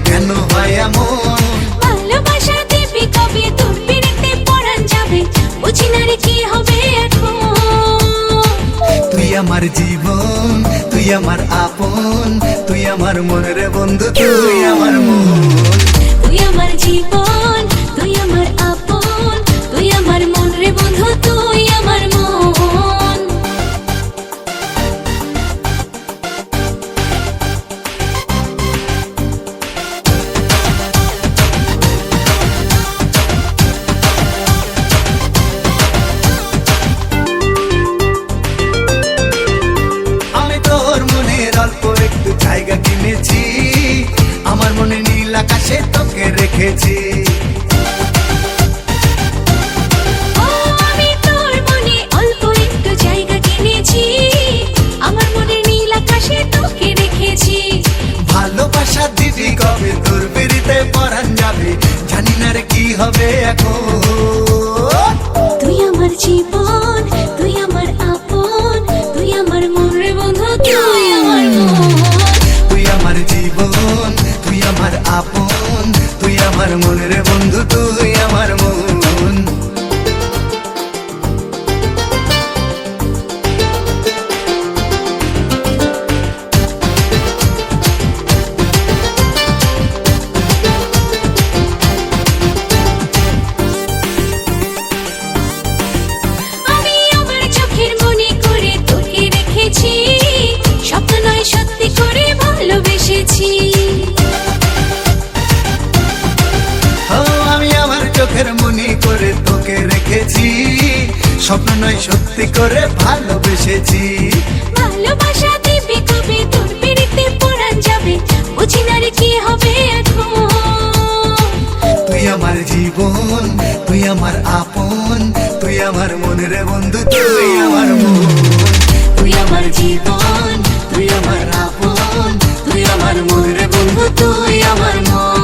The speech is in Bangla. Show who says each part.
Speaker 1: কেন হয় এমন?
Speaker 2: ভালোবাসা দিবি কবে তোর পিড়িতে পরাণ যাবে, বুঝি না রে কি হবে এখন।
Speaker 1: তুই আমার জীবন, তুই আমার আপন, তুই আমার মন রে বন্ধু, তুই আমার মন।
Speaker 2: তুই আমার জীবন, তুই আমার আপন, তুই আমার মন রে বন্ধু, তুই আমার মন।
Speaker 1: আমি তোর মনের অল্প একটু জায়গা কিনেছি, আমার মনে নীল আকাশে তোকে রেখেছি।
Speaker 2: ও আমি তোর মনে অল্প একটু জায়গা কিনেছি, আমার মনে নীল আকাশে তোকে রেখেছি।
Speaker 1: ভালোবাসা দিবি কবে তোর পিড়িতে পরাণ যাবে, জানি না রে কি হবে এখন।
Speaker 2: তুই আমার জীবন, তুই আমার আপন, তুই আমার মন রে বন্ধু, তুই আমার মন।
Speaker 1: তুই আমার জীবন, তুই আমার আপন, তুই আমার মন রে বন্ধু, তুই আমার মন।
Speaker 2: আমি আমার চোখের মনে করে তোকে রেখেছি, স্বপ্ন নয় সত্যি করে ভালোবেসেছি।
Speaker 1: ও আমি আমার চোখের মনি করে তোকে রেখেছি, স্বপ্ন নয় সত্যি করে ভালোবেসেছি।
Speaker 2: ভালোবাসা দিবি কবে তোর পিড়িতে পরাণ যাবে, বুঝি না রে কি হবে এখন।
Speaker 1: তুই আমার জীবন, তুই আমার আপন, তুই আমার মন রে বন্ধু, তুই আমার মন।
Speaker 2: তুই আমার জীবন, তুই আমার আপন, তুই আমার মন রে বন্ধু, তুই আমার মন।